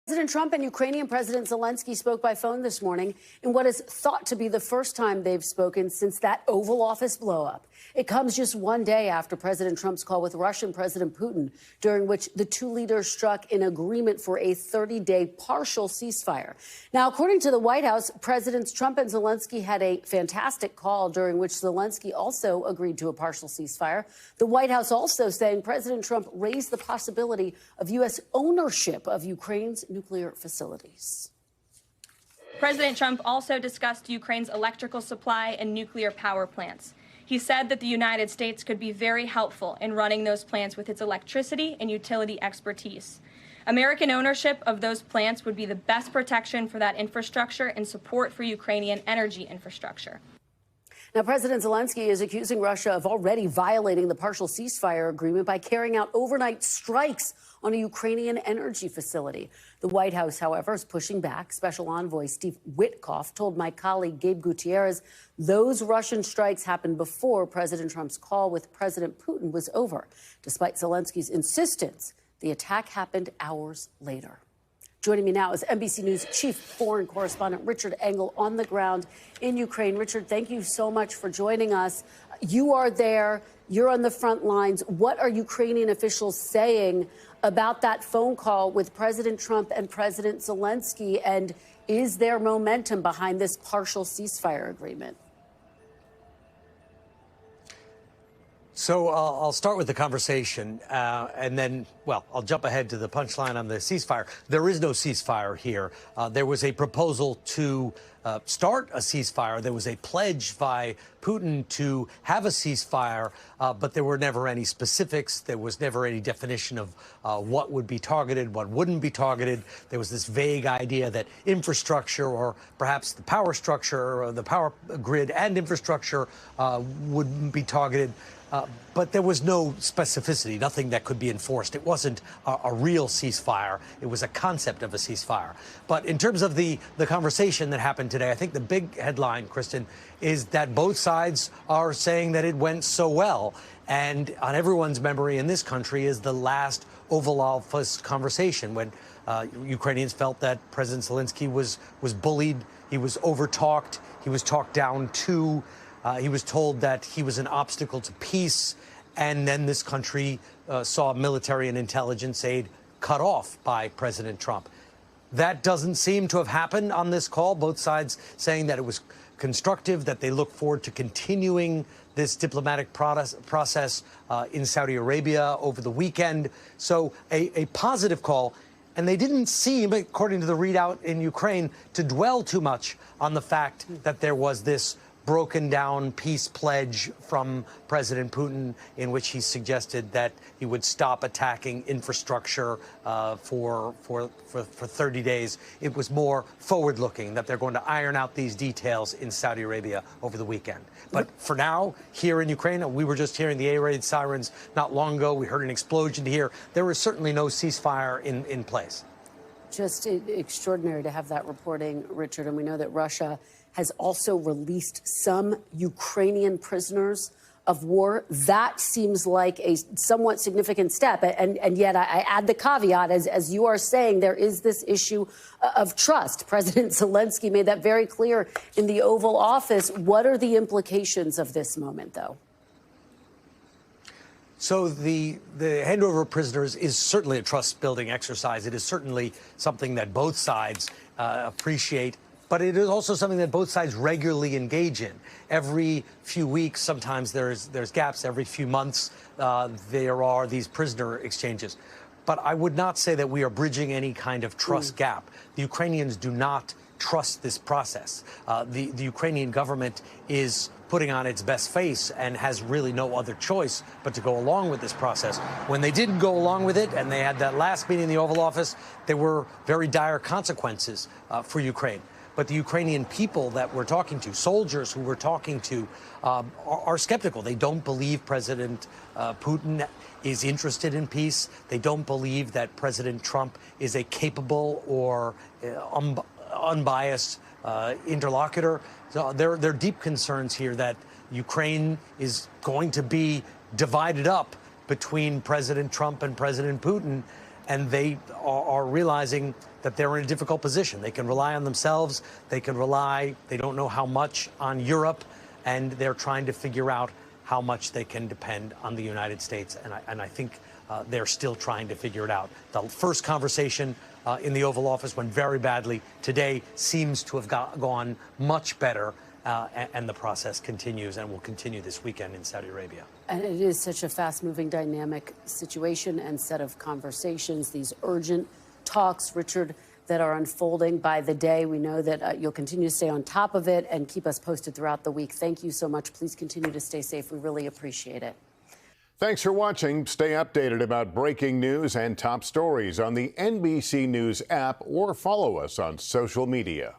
President Trump and Ukrainian President Zelenskyy spoke by phone this morning in what is thought to be the first time they've spoken since that Oval Office blowup. It comes just one day after President Trump's call with Russian President Putin, during which the two leaders struck an agreement for a 30-day partial ceasefire. Now, according to the White House, Presidents Trump and Zelenskyy had a fantastic call during which Zelenskyy also agreed to a partial ceasefire. The White House also saying President Trump raised the possibility of U.S. ownership of Ukraine's nuclear facilities. President Trump also discussed Ukraine's electrical supply and nuclear power plants. He said that the United States could be very helpful in running those plants with its electricity and utility expertise. American ownership of those plants would be the best protection for that infrastructure and support for Ukrainian energy infrastructure. Now, President Zelenskyy is accusing Russia of already violating the partial ceasefire agreement by carrying out overnight strikes on a Ukrainian energy facility. The White House, however, is pushing back. Special Envoy Steve Witkoff told my colleague Gabe Gutierrez those Russian strikes happened before President Trump's call with President Putin was over. Despite Zelenskyy's insistence, the attack happened hours later. Joining me now is NBC News chief foreign correspondent Richard Engel on the ground in Ukraine. Richard, thank you so much for joining us. You are there. You're on the front lines. What are Ukrainian officials saying about that phone call with President Trump and President Zelenskyy? And is there momentum behind this partial ceasefire agreement? So I'll start with the conversation and then, well, I'll jump ahead to the punchline on the ceasefire. There is no ceasefire here. There was a proposal to start a ceasefire. There was a pledge by Putin to have a ceasefire, but there were never any specifics. There was never any definition of what would be targeted, what wouldn't be targeted. There was this vague idea that infrastructure, or perhaps the power structure, or the power grid and infrastructure would be targeted. But there was no specificity, nothing that could be enforced. It wasn't a real ceasefire. It was a concept of a ceasefire. But in terms of the conversation that happened today, I think the big headline, Kristen, is that both sides are saying that it went so well. And on everyone's memory in this country is the last Oval Office conversation when Ukrainians felt that President Zelenskyy was bullied, he was overtalked, he was talked down to. He was told that he was an obstacle to peace, and then this country saw military and intelligence aid cut off by President Trump. That doesn't seem to have happened on this call, both sides saying that it was constructive, that they look forward to continuing this diplomatic process in Saudi Arabia over the weekend. So a positive call. And they didn't seem, according to the readout in Ukraine, to dwell too much on the fact that there was this broken down peace pledge from President Putin in which he suggested that he would stop attacking infrastructure for 30 days. It was more forward looking that they're going to iron out these details in Saudi Arabia over the weekend. But for now, here in Ukraine, we were just hearing the air raid sirens not long ago. We heard an explosion here. There was certainly no ceasefire in place. Just extraordinary to have that reporting, Richard. And we know that Russia has also released some Ukrainian prisoners of war. That seems like a somewhat significant step. And yet I add the caveat, as you are saying, there is this issue of trust. President Zelenskyy made that very clear in the Oval Office. What are the implications of this moment, though? So the handover of prisoners is certainly a trust-building exercise. It is certainly something that both sides appreciate. But it is also something that both sides regularly engage in. Every few weeks, sometimes there's gaps. Every few months, there are these prisoner exchanges. But I would not say that we are bridging any kind of trust gap. The Ukrainians do not trust this process. The Ukrainian government is putting on its best face and has really no other choice but to go along with this process. When they didn't go along with it and they had that last meeting in the Oval Office, there were very dire consequences for Ukraine. But the Ukrainian people that we're talking to, soldiers who we're talking to, are skeptical. They don't believe President Putin is interested in peace. They don't believe that President Trump is a capable or unbiased interlocutor. So there are deep concerns here that Ukraine is going to be divided up between President Trump and President Putin. and they are realizing that they're in a difficult position. They can rely on themselves. They don't know how much on Europe, and they're trying to figure out how much they can depend on the United States. And I think they're still trying to figure it out. The first conversation in the Oval Office went very badly. Today seems to have gone much better, and the process continues and will continue this weekend in Saudi Arabia. And it is such a fast-moving, dynamic situation and set of conversations, these urgent talks, Richard, that are unfolding by the day. We know that you'll continue to stay on top of it and keep us posted throughout the week. Thank you so much. Please continue to stay safe. We really appreciate it. Thanks for watching. Stay updated about breaking news and top stories on the NBC News app or follow us on social media.